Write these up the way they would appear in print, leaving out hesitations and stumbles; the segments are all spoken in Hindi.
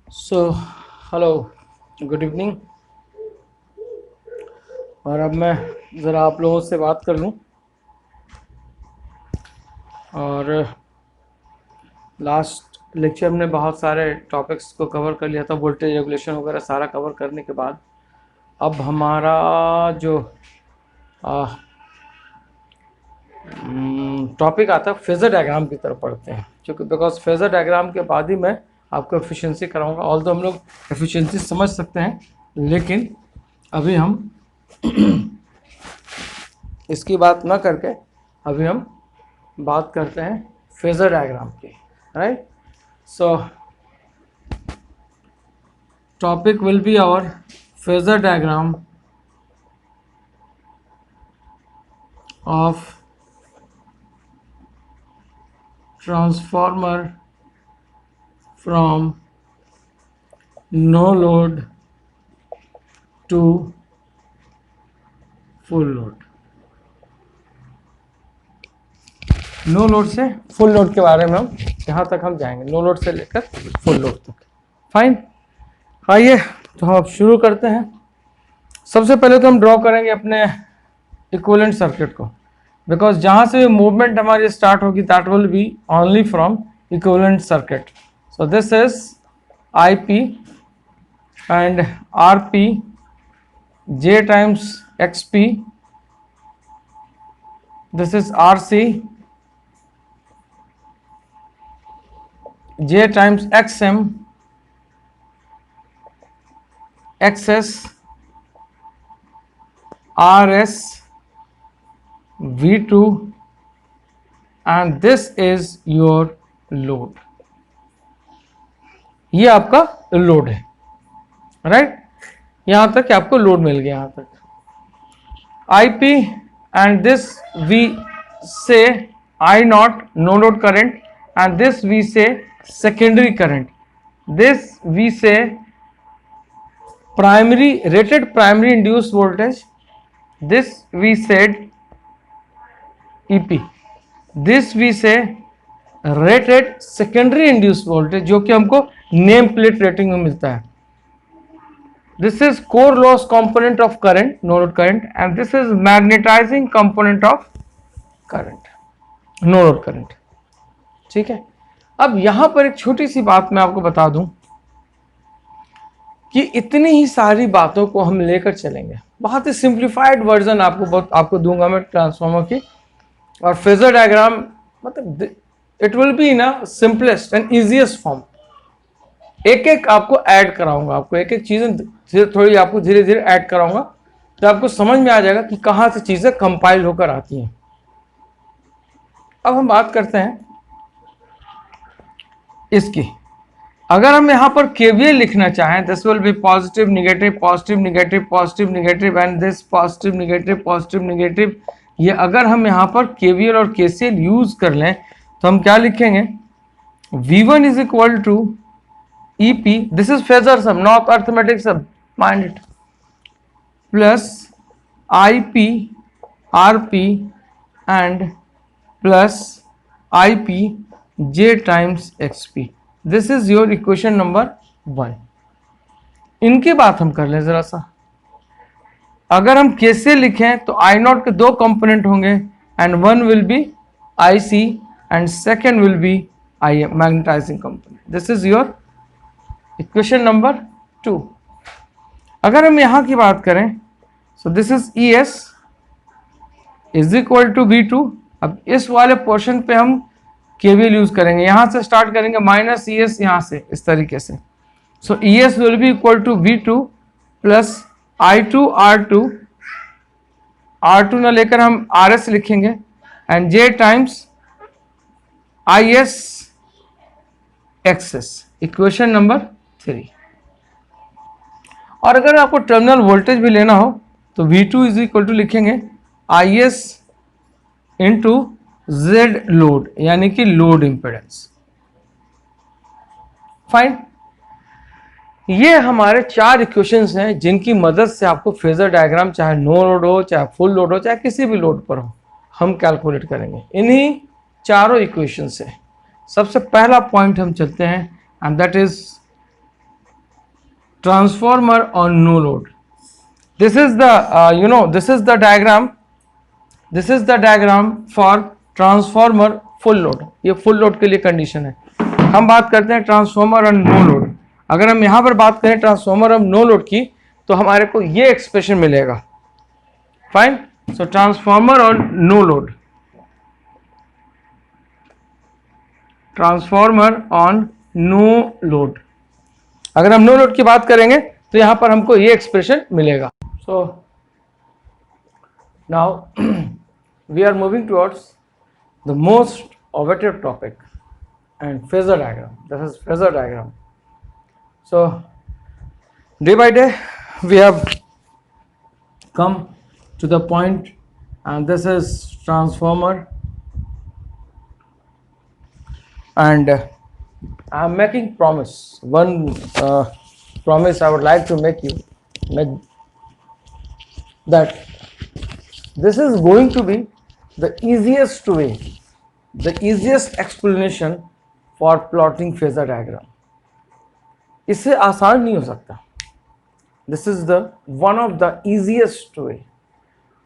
So hello, good evening. और अब मैं ज़रा आप लोगों से बात कर लूँ। और लास्ट लेक्चर में बहुत सारे टॉपिक्स को कवर कर लिया था, वोल्टेज रेगुलेशन वगैरह सारा कवर करने के बाद अब हमारा जो टॉपिक आता है फेज़र डायग्राम की तरफ पढ़ते हैं, क्योंकि बिकॉज फेज़र डायग्राम के बाद ही मैं आपको एफिशिएंसी कराऊंगा। ऑल तो हम लोग एफिशिएंसी समझ सकते हैं, लेकिन अभी हम इसकी बात ना करके अभी हम बात करते हैं फेज़र डायग्राम की, right. So topic will be our phasor diagram of transformer from no load to full load। No load से फुल लोड के बारे में हम यहाँ तक हम जाएंगे, नो लोड से लेकर फुल लोड तक। फाइन, आइए तो हम अब शुरू करते हैं। सबसे पहले तो हम ड्रॉ करेंगे अपने इक्विवेलेंट सर्किट को, बिकॉज जहाँ से मूवमेंट हमारी स्टार्ट होगी that will be only from equivalent circuit. So this is I P and R P J times X P, this is R C J times XM, XS, RS, V2, and this is your load। ये आपका लोड है, राइट। यहां तक आपको लोड मिल गया। यहां तक IP and this we say I naught, no load current, and this we say secondary current, this we say primary rated primary induced voltage, this we said EP, this we say rated secondary induced voltage, जो कि हमको नेम प्लेट रेटिंग में मिलता है। this is core loss component of current, no load current, and this is magnetizing component of current, no load current। ठीक है, अब यहां पर एक छोटी सी बात मैं आपको बता दूं कि इतनी ही सारी बातों को हम लेकर चलेंगे। बहुत ही सिंप्लीफाइड वर्जन आपको दूंगा मैं ट्रांसफार्मर की। और फेजर डायग्राम मतलब it will be in a simplest and easiest form. एक एक आपको ऐड कराऊंगा, आपको एक एक चीजें थोड़ी आपको धीरे धीरे ऐड कराऊंगा, तो आपको समझ में आ जाएगा कि कहां से चीजें कंपाइल होकर आती हैं। अब हम बात करते हैं इसकी। अगर हम यहां पर केवीएल लिखना चाहें, this will B positive negative positive negative positive negative and this positive negative. ये अगर हम यहां पर केवीएल और केसीएल यूज कर लें तो हम क्या लिखेंगे? V1 is equal to EP, this is phasor sum not arithmetic sum, mind it, plus IP RP and plus IP J times XP। This is your equation number 1। इनकी बात हम कर लें जरा सा। अगर हम कैसे लिखें तो I नॉट के दो कंपोनेंट होंगे and one will be IC and second will be IM, magnetising component. This is your equation number 2। अगर हम यहां की बात करें, so this is ES is equal to V2। अब इस वाले पोर्शन पे हम केवीएल यूज करेंगे, यहां से स्टार्ट करेंगे माइनस ES यहां से इस तरीके से। So ES will be equal to V2 plus I2 R2 ना लेकर हम RS लिखेंगे and J times IS XS, equation number 3। और अगर आपको टर्मिनल वोल्टेज भी लेना हो तो V2 इज इक्वल टू लिखेंगे IS इंटू Z लोड, यानी कि लोड इंपेडेंस। फाइन, ये हमारे 4 इक्वेशंस हैं जिनकी मदद से आपको फेजर डायग्राम चाहे नो लोड हो, चाहे फुल लोड हो, चाहे किसी भी लोड पर हो, हम कैलकुलेट करेंगे। इन्हीं चारों इक्वेशन से सबसे पहला पॉइंट हम चलते हैं and that is transformer on no load. This is the this is the diagram for transformer full load. ये full load के लिए कंडीशन है. हम बात करते हैं ट्रांसफॉर्मर ऑन नो लोड. अगर हम यहां पर बात करें ट्रांसफॉर्मर ऑन नो लोड की, तो हमारे को ये एक्सप्रेशन मिलेगा. Fine. So transformer on no load, transformer on no load. अगर हम नो लोड की बात करेंगे तो यहां पर हमको ये एक्सप्रेशन मिलेगा. So now we are moving towards the most awaited topic and phasor diagram. This is phasor diagram. So day by day we have come to the point, and this is transformer, and I am making promise, one promise I would like to make that this is going to be the easiest way, the easiest explanation for plotting phasor diagram. इससे आसान नहीं हो सकता. This is the one of the easiest way.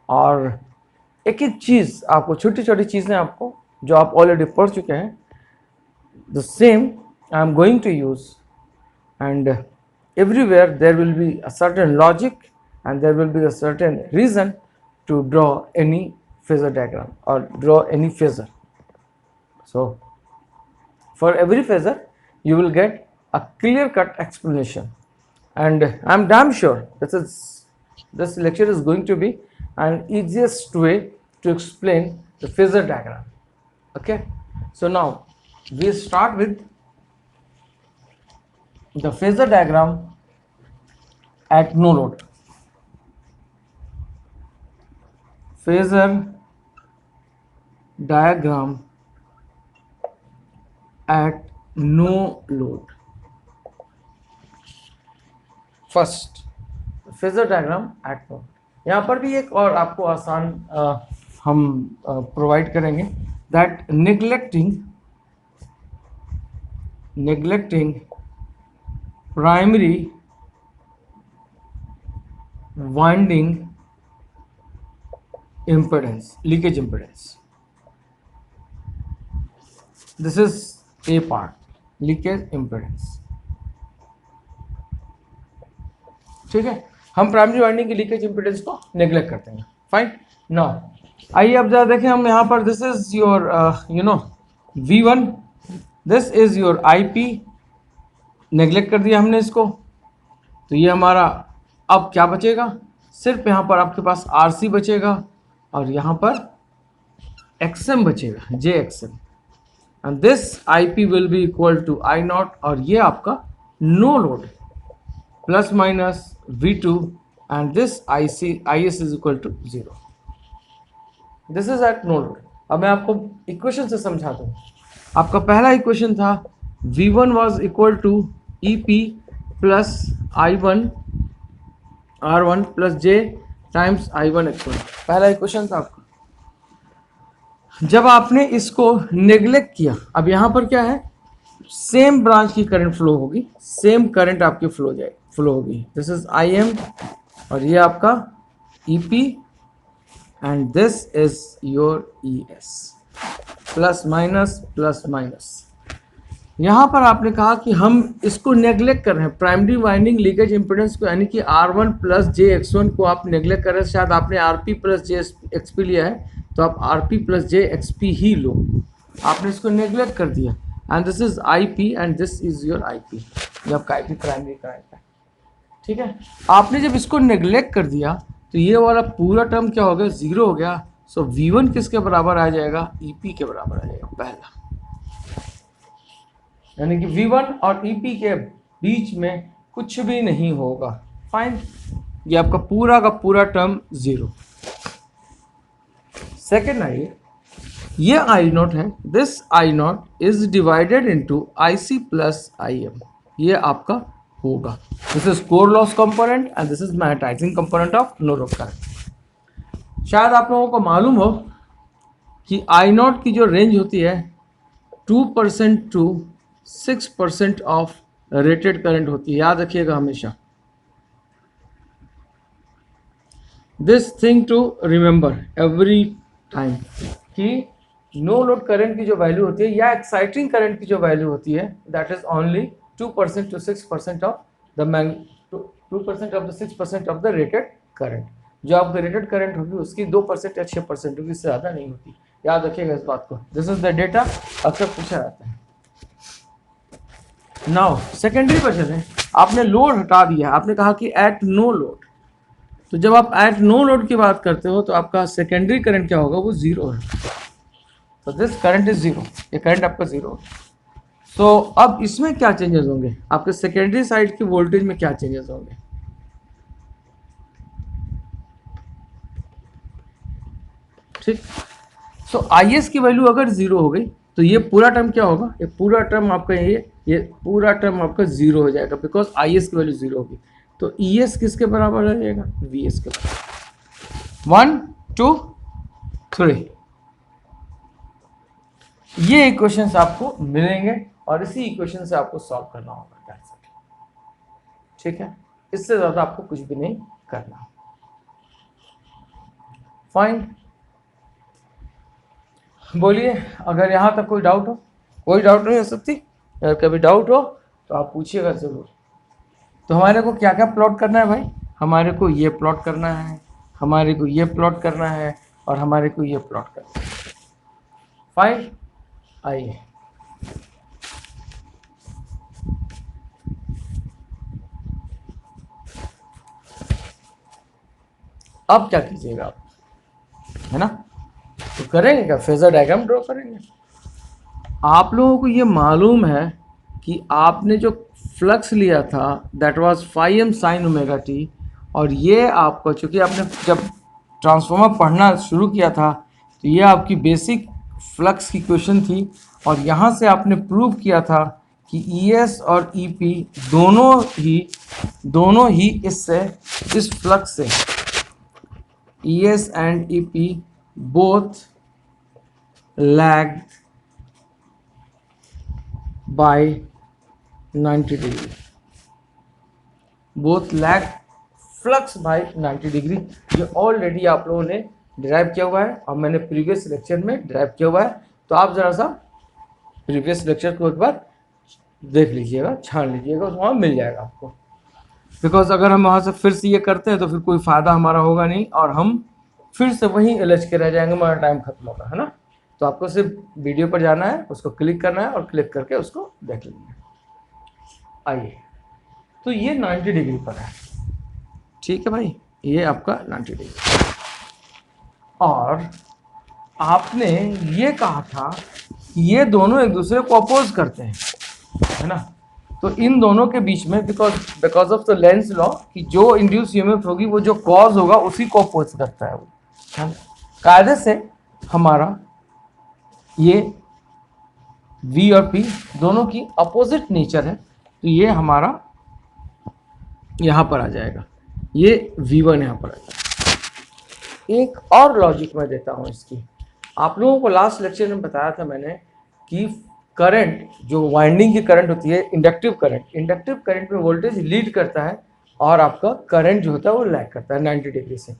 और एक एक चीज़ आपको, छोटी छोटी चीज़ें आपको जो आप ऑलरेडी पढ़ चुके हैं, the same I am going to use, and everywhere there will be a certain logic and there will be a certain reason to draw any phasor diagram or draw any phasor. So for every phasor you will get a clear cut explanation, and I am damn sure this lecture is going to be an easiest way to explain the phasor diagram. Okay, so now we start with the phasor diagram at no load. Phasor diagram at no load. First, phasor diagram at no load. यहाँ पर भी एक और आपको आसान हम प्रोवाइड करेंगे, that neglecting primary winding impedance, leakage impedance. This is a part, leakage impedance. ठीक है, हम प्राइमरी वाइंडिंग की लीकेज इंपीडेंस को नेग्लेक्ट करते हैं. फाइन. नाउ आइए अब जरा देखें हम यहाँ पर. This is your V1, this is your IP. Neglect कर दिया हमने इसको, तो ये हमारा अब क्या बचेगा, सिर्फ यहाँ पर आपके पास RC बचेगा और यहाँ पर XM बचेगा, JXM, and this IP will be equal to I0, और ये आपका no load plus minus V2, and this IS is equal to 0. This is at no load. अब मैं आपको इक्वेशन से समझा दूँ. आपका पहला इक्वेशन था V1 was equal to EP plus I1 R1 plus J times I1 X1. पहला इक्वेशन था आपका. जब आपने इसको नेग्लेक्ट किया, अब यहाँ पर क्या है, सेम ब्रांच की करंट फ्लो होगी, सेम करंट आपकी फ्लो होगी. दिस इज IM और ये आपका EP, and this is your ES. Plus minus. यहाँ पर आपने कहा कि हम इसको नेग्लेक्ट कर रहे हैं, प्राइमरी वाइंडिंग लीकेज इंपीडेंस को, यानी कि R1 प्लस JX1 को आप नेग्लेक्ट कर रहे हैं. शायद आपने RP प्लस JXP लिया है, तो आप RP प्लस JXP ही लो. आपने इसको नेग्लेक्ट कर दिया, and this is IP and this is your IP. ये आपका IP प्राइमरी करंट है. ठीक है, आपने जब इसको नेग्लेक्ट कर दिया तो ये वाला पूरा टर्म क्या हो गया, 0 हो गया. सो V1 किसके बराबर आ जाएगा, EP के बराबर आ जाएगा पहला. यानी कि V1 और EP के बीच में कुछ भी नहीं होगा. फाइन. ये आपका पूरा का पूरा टर्म 0. सेकेंड आइए, ये I0 है. This I0 is divided into IC plus IM. ये आपका होगा. This is core loss component and this is magnetising component of no load current. शायद आप लोगों को मालूम हो कि I0 की जो रेंज होती है 2% टू 6% ऑफ रेटेड करंट होती है. याद रखिएगा हमेशा, this thing to remember every time कि नो लोड करंट की जो वैल्यू होती है या एक्साइटिंग करंट की जो वैल्यू होती है that is only 2% to 6% of the 2% of the 6% of the rated current. जो आपका रेटेड करंट होगी उसकी 2% या 6% होगी, इससे ज़्यादा नहीं होती। याद रखिएगा इस बात को। दिस इज द डेटा, अक्सर पूछा जाता है। नाउ सेकेंडरी पर चलें। आपने लोड हटा दिया, आपने कहा कि एट नो लोड। तो जब आप एट नो लोड की बात करते हो तो आपका सेकेंडरी करंट क्या होगा, वो जीरो है। तो दिस करंट इज जीरो, ये करंट आपका जीरो है। तो अब इसमें क्या चेंजेस होंगे, आपके सेकेंडरी साइड की वोल्टेज में क्या चेंजेस होंगे? ठीक। सो आई एस की वैल्यू अगर जीरो हो गई तो ये पूरा टर्म क्या होगा, ये पूरा टर्म आपका ये पूरा टर्म आपका जीरो हो जाएगा, बिकॉज आई एस की वैल्यू जीरो होगी। तो ई एस किसके बराबर आ जाएगा, वी एस के बराबर। 1 2 3 ये इक्वेशंस आपको मिलेंगे और इसी इक्वेशन से आपको सॉल्व करना होगा। ठीक है, इससे ज्यादा आपको कुछ भी नहीं करना। फाइन, बोलिए अगर यहां तक कोई डाउट हो। कोई डाउट नहीं हो सकती, अगर कभी डाउट हो तो आप पूछिएगा जरूर। तो हमारे को क्या क्या प्लॉट करना है भाई, हमारे को ये प्लॉट करना है, हमारे को ये प्लॉट करना है और हमारे को ये प्लॉट करना है। फाइन, आइए अब क्या कीजिएगा आप, है ना, तो करेंगे क्या, फेजर डायग्राम ड्रॉ करेंगे। आप लोगों को ये मालूम है कि आपने जो फ्लक्स लिया था that was 5m sin omega T, और ये आपको चूँकि आपने जब ट्रांसफॉर्मर पढ़ना शुरू किया था तो ये आपकी बेसिक फ्लक्स की क्वेश्चन थी, और यहाँ से आपने प्रूव किया था कि ES और EP दोनों ही इससे, इस फ्लक्स से ES and EP both lagged by 90 degree, both lag flux by 90 degree. ये ऑलरेडी आप लोगों ने डिराइव किया हुआ है और मैंने प्रीवियस लेक्चर में डिराइव किया हुआ है। तो आप ज़रा सा प्रीवियस लेक्चर को एक बार देख लीजिएगा, छान लीजिएगा, उस वहाँ मिल जाएगा आपको। बिकॉज अगर हम वहाँ से फिर से ये करते हैं तो फिर कोई फ़ायदा हमारा होगा नहीं और हम फिर से वहीं उलझ के रह जाएंगे, हमारा टाइम खत्म होगा, है ना। तो आपको सिर्फ वीडियो पर जाना है, उसको क्लिक करना है और क्लिक करके उसको देख लेंगे। आइए, तो ये 90 डिग्री पर है, ठीक है भाई, ये आपका 90 डिग्री। और आपने ये कहा था कि ये दोनों एक दूसरे को अपोज करते हैं, है ना। तो इन दोनों के बीच में because of the Lenz law कि जो इंड्यूस ईएमएफ होगी वो जो कॉज होगा उसी को अपोज करता है वो, है ना। कायदे से हमारा ये V और P दोनों की अपोजिट नेचर है, तो ये हमारा यहाँ पर आ जाएगा, ये V1 यहाँ पर आ जाएगा। एक और लॉजिक मैं देता हूँ इसकी। आप लोगों को लास्ट लेक्चर में बताया था मैंने कि करंट, जो वाइंडिंग की करंट होती है, इंडक्टिव करंट में वोल्टेज लीड करता है और आपका करंट जो होता है वो लैग करता है 90 डिग्री से।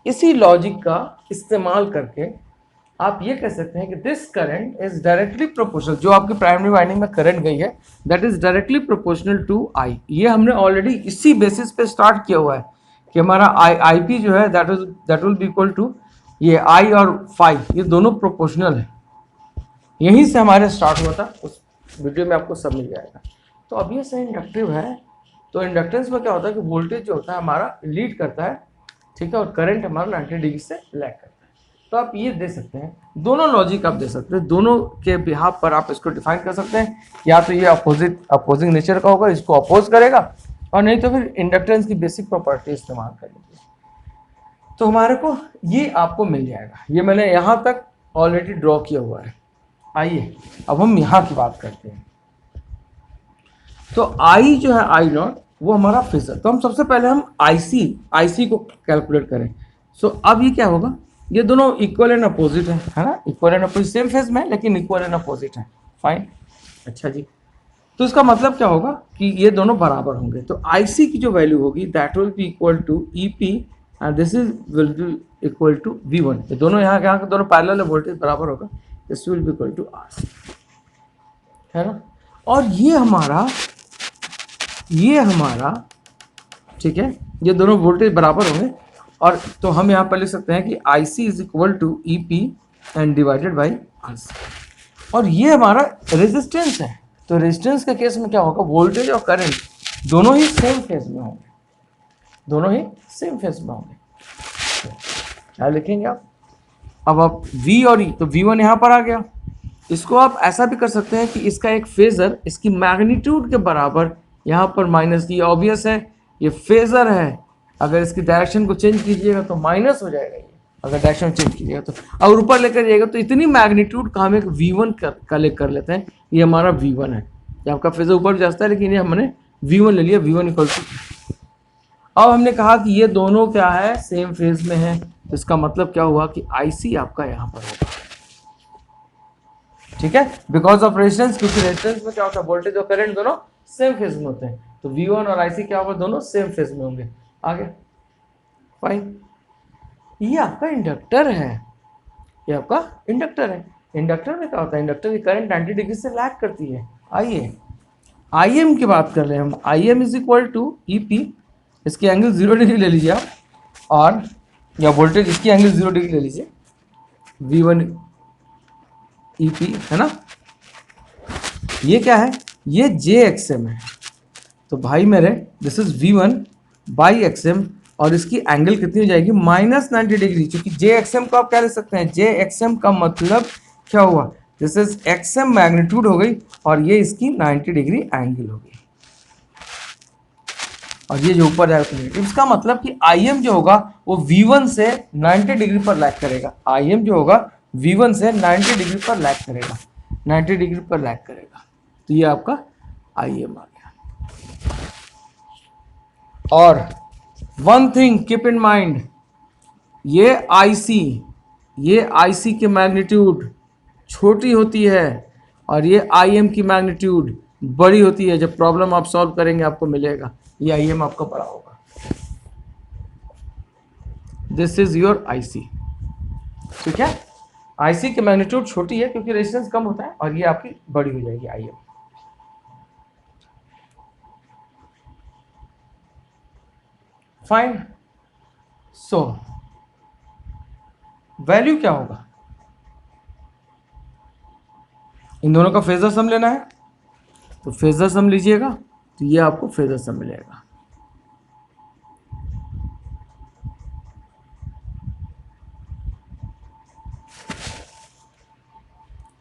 इसी लॉजिक का इस्तेमाल करके आप ये कह सकते हैं कि this current is directly proportional, जो आपकी प्राइमरी वाइंडिंग में करंट गई है that is directly proportional to I. ये हमने ऑलरेडी इसी बेसिस पे स्टार्ट किया हुआ है कि हमारा आई पी जो है that will be equal to ये आई और फाई, ये दोनों प्रोपोर्शनल है। यहीं से हमारे स्टार्ट हुआ था, उस वीडियो में आपको सब मिल जाएगा। तो अब ये सही इंडक्टिव है, तो इंडक्टेंस में क्या होता है कि वोल्टेज जो होता है हमारा लीड करता है, ठीक है, और करंट हमारा 90 डिग्री से लैग करता है। तो आप ये दे सकते हैं, दोनों लॉजिक आप दे सकते हैं, दोनों के बिहाफ पर आप इसको डिफाइन कर सकते हैं। या तो ये अपोजिंग नेचर का होगा, इसको अपोज करेगा, और नहीं तो फिर इंडक्टेंस की बेसिक प्रॉपर्टी इस्तेमाल कर लीजिए। तो हमारे को ये आपको मिल जाएगा, ये मैंने यहाँ तक ऑलरेडी ड्रॉ किया हुआ है। आइए अब हम यहाँ की बात करते हैं। तो आई जो है आई नॉट वो हमारा फेजर, तो हम सबसे पहले हम आईसी को कैलकुलेट करें। सो अब ये क्या होगा, ये दोनों इक्वल एंड अपोजिट है ना, equal and opposite, same phase में लेकिन इक्वल एंड अपोजिट है। फाइन, अच्छा जी। तो इसका मतलब क्या होगा कि ये दोनों बराबर होंगे। तो आईसी की जो वैल्यू होगी that will be equal to EP and this is will be equal to V1। ये दोनों यहाँ के दोनों पैरेलल है, वोल्टेज बराबर होगा, this will be equal to R, है ना। और ये हमारा ठीक है, ये दोनों वोल्टेज बराबर होंगे, और तो हम यहाँ पर लिख सकते हैं कि IC is equal to EP and divided by RC। और ये हमारा रेजिस्टेंस है, तो रेजिस्टेंस के केस में क्या होगा, वोल्टेज और करंट दोनों ही सेम फेज में होंगे, दोनों ही सेम फेज में होंगे। क्या लिखेंगे आप, अब आप V और E, तो V1 यहाँ पर आ गया। इसको आप ऐसा भी कर सकते हैं कि इसका एक फेजर इसकी मैग्नीट्यूड के बराबर यहाँ पर माइनस, ये ऑब्वियस है, ये फेजर है, अगर इसकी डायरेक्शन को चेंज कीजिएगा तो माइनस हो जाएगा ये, अगर डायरेक्शन चेंज कीजिएगा तो, और ऊपर लेकर जाइएगा तो इतनी मैग्नीट्यूड का हम एक V1 कलेक्ट कर लेते हैं, ये हमारा V1 है। ये आपका फेजर ऊपर भी जाता है, लेकिन ये हमने V1 ले लिया, V1 इक्वल टू। अब हमने कहा कि ये दोनों क्या है, सेम फेज में है, तो इसका मतलब क्या हुआ कि IC आपका यहाँ पर होगा, ठीक है, बिकॉज ऑफ रेजिस्टेंस, क्योंकि रेजिस्टेंस में क्या होता है, वोल्टेज और करंट दोनों सेम फेज में होते हैं, तो V1 और IC क्या होगा, दोनों सेम फेज में होंगे। आगे फाइन, ये आपका इंडक्टर है, ये आपका इंडक्टर है। इंडक्टर में क्या होता है, इंडक्टर की करंट 90 डिग्री से लैग करती है। आइए IM की बात कर रहे हैं हम, IM is equal to EP, इसकी एंगल 0 डिग्री ले लीजिए आप, और या वोल्टेज इसकी एंगल 0 डिग्री ले लीजिए, V1 EP है ना। ये क्या है, ये JXM है, तो भाई मेरे this is V1 by XM, और इसकी एंगल कितनी हो जाएगी, -90 डिग्री, क्योंकि JXM को आप क्या ले सकते हैं, JXM का मतलब क्या हुआ, दिस इज XM मैग्नीट्यूड हो गई, और ये इसकी 90 डिग्री एंगल होगी, और ये जो ऊपर जाएगा, इसका मतलब कि IM जो होगा वो V1 से 90 डिग्री पर लैग करेगा, IM जो होगा V1 से 90 डिग्री पर लैग करेगा, 90 डिग्री पर लैग करेगा, तो ये आपका IM आ गया। और one thing keep in mind, ये IC की मैग्नीट्यूड छोटी होती है, और ये IM की मैग्नीट्यूड बड़ी होती है। जब प्रॉब्लम आप सॉल्व करेंगे आपको मिलेगा ये IM आपका बड़ा होगा। दिस इज योर IC, ठीक है। IC की मैग्नीट्यूड छोटी है क्योंकि रेजिस्टेंस कम होता है, और ये आपकी बड़ी हो जाएगी IM। फाइन, सो वैल्यू क्या होगा, इन दोनों का फेजर सम लेना है, तो फेजर सम लीजिएगा, तो ये आपको फेजर सम मिलेगा।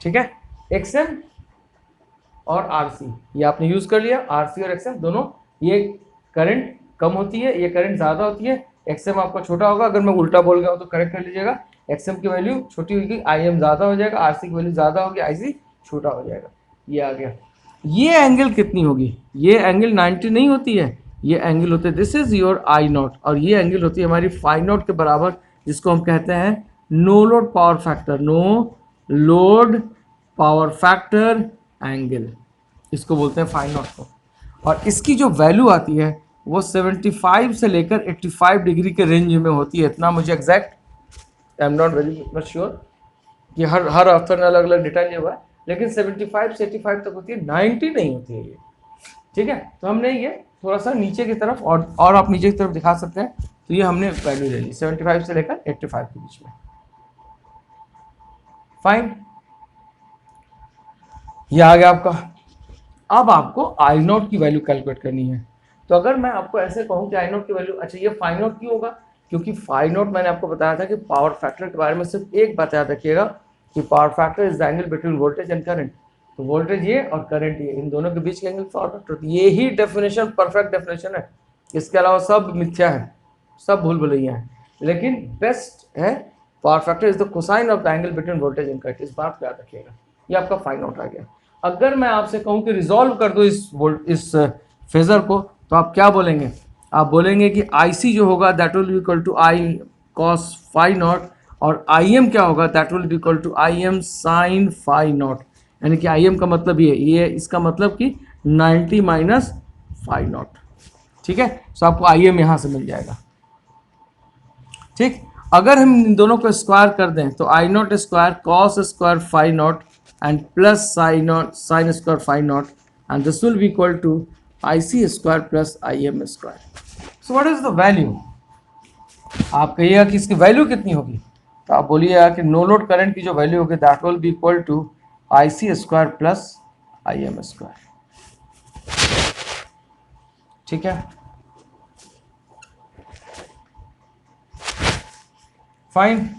ठीक है, XM और RC ये आपने यूज कर लिया, RC और XM दोनों, ये करंट कम होती है, ये करंट ज्यादा होती है, XM आपका छोटा होगा। अगर मैं उल्टा बोल गया हूं तो करेक्ट कर लीजिएगा, XM की वैल्यू छोटी होगी, IM ज्यादा हो जाएगा, RC की वैल्यू ज्यादा होगी, IC छोटा हो जाएगा। ये आ गया। ये एंगल कितनी होगी, ये एंगल 90 नहीं होती है, ये एंगल होते हैं, दिस इज योर I0, और ये एंगल होती है हमारी φ0 के बराबर, जिसको हम कहते हैं no load power factor, no load power factor angle, इसको बोलते हैं φ0 को। और इसकी जो वैल्यू आती है वो 75 से लेकर 85 डिग्री के रेंज में होती है। इतना मुझे exact I am not very much sure कि हर ऑथर ने अलग अलग डेटा लिया हुआ है, लेकिन 75 से 85 तक होती है, 90 नहीं होती है ये, ठीक है। तो हमने ये थोड़ा सा नीचे की तरफ, और आप नीचे की तरफ दिखा सकते हैं, तो ये हमने वैल्यू ले ली 75 से लेकर 85 के बीच में। फाइन, ये आ गया आपका। अब आपको I0 की वैल्यू कैलकुलेट करनी है। तो अगर मैं आपको ऐसे कहूं कि I0 की वैल्यू, अच्छा ये φ0 क्यों होगा, क्योंकि φ0 मैंने आपको बताया था कि पावर फैक्टर के बारे में सिर्फ एक बात याद रखिएगा कि power factor is the angle between voltage and current. तो वोल्टेज ये और करंट ये, इन दोनों के बीच के एंगल पावर फैक्टर, ये ही डेफिनेशन परफेक्ट डेफिनेशन है। इसके अलावा सब मिथ्या है, सब भूल भुलैया है, लेकिन बेस्ट है power factor is the cosine of the angle between voltage and current. इस बात को याद रखिएगा। ये आपका φ0 आ गया। अगर मैं आपसे कहूं कि रिजॉल्व कर दो इस फेजर को, तो आप क्या बोलेंगे, आप बोलेंगे कि IC जो होगा that will be equal to I cos φ0, और IM क्या होगा, that will be equal to IM sin φ0। यानी कि IM का मतलब ये इसका मतलब कि 90 माइनस φ0, ठीक है। सो आपको IM यहाँ से मिल जाएगा। ठीक, अगर हम इन दोनों को स्क्वायर कर दें तो I naught square cos square phi naught and plus sine naught sine square phi naught and this will be equal to I C square plus I M square. So what is the value? आप कहिएगा कि इसकी वैल्यू कितनी होगी, तो आप बोलिएगा कि नो लोड करंट की जो वैल्यू होगी that will be equal to I C square plus I M square. ठीक है, फाइन।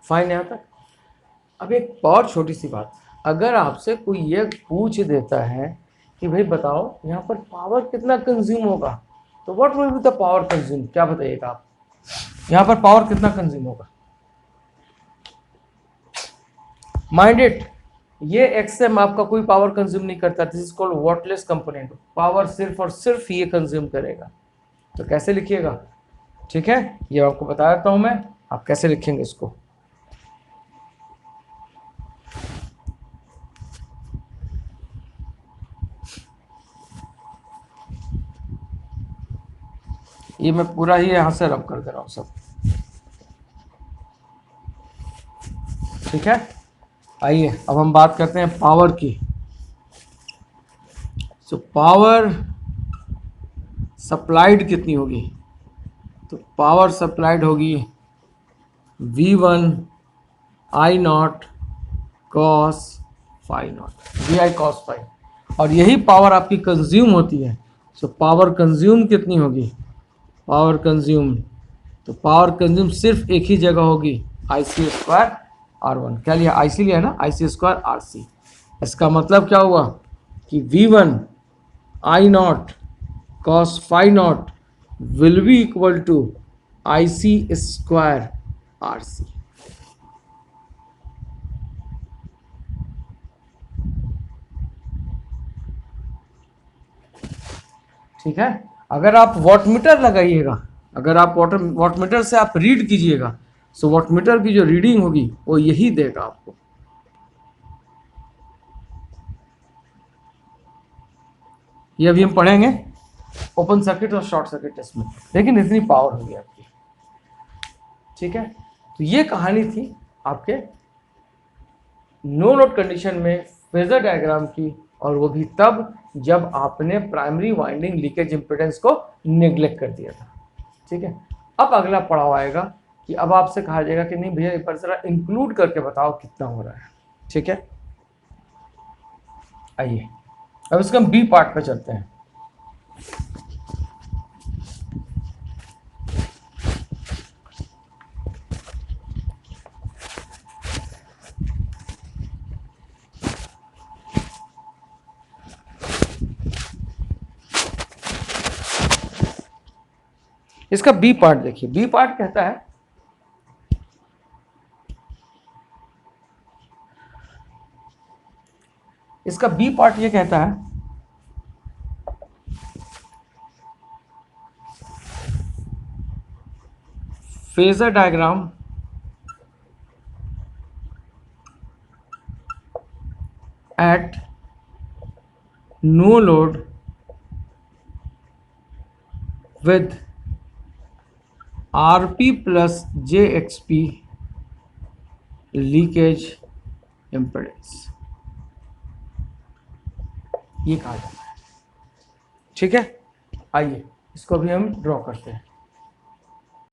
फाइन यहाँ तक। अब एक और छोटी सी बात, अगर आपसे कोई ये पूछ देता है कि भाई बताओ यहाँ पर पावर कितना कंज्यूम होगा, तो what will be the power consume, क्या बताइएगा आप? यहाँ पर पावर कितना कंज्यूम होगा? माइंड इट, ये एक्सएम आपका कोई पावर कंज्यूम नहीं करता, this is called wattless component. Power सिर्फ और सिर्फ ये कंज्यूम करेगा। तो कैसे लिखिएगा? ठीक है, ये आपको बता देता हूं मैं, आप कैसे लिखेंगे इसको। ये मैं पूरा ही यहां से रब कर दे रहा हूं सब। ठीक है, आइए अब हम बात करते हैं पावर की। सो पावर सप्लाइड कितनी होगी? तो पावर सप्लाइड होगी V1 I naught cos phi naught, V I cos phi, और यही पावर आपकी कंज्यूम होती है। सो पावर कंज्यूम कितनी होगी? पावर कंज्यूम, तो पावर कंज्यूम सिर्फ एक ही जगह होगी, आई सी स्क्वायर आर वन। क्या लिया? आई सी लिया ना, आई सी स्क्वायर आर सी। इसका मतलब क्या हुआ कि V1 I naught cos phi naught will be equal to I C square R C. ठीक है, अगर आप वॉटमीटर लगाइएगा, अगर आप वॉटमीटर से आप रीड कीजिएगा, सो वॉटमीटर की जो रीडिंग होगी वो यही देगा आपको। ये अभी हम पढ़ेंगे ओपन सर्किट और शॉर्ट सर्किट टेस्ट में, लेकिन इतनी पावर होगी आपकी। ठीक है, तो ये कहानी थी आपके नो लोड कंडीशन में फेजर डायग्राम की, और वो भी तब जब आपने प्राइमरी वाइंडिंग लीकेज इंपेडेंस को नेग्लेक्ट कर दिया था। ठीक है, अब अगला पड़ाव आएगा कि अब आपसे कहा जाएगा कि नहीं भैया एक बार जरा इंक्लूड करके बताओ कितना हो रहा है। ठीक है, आइए अब इसका हम बी पार्ट पे चलते हैं। इसका बी पार्ट देखिए, बी पार्ट कहता है इसका बी पार्ट ये कहता है phasor diagram at no load with RP plus JXP leakage impedance, ये कहा जाता है। ठीक है, आइए इसको भी हम ड्रॉ करते हैं।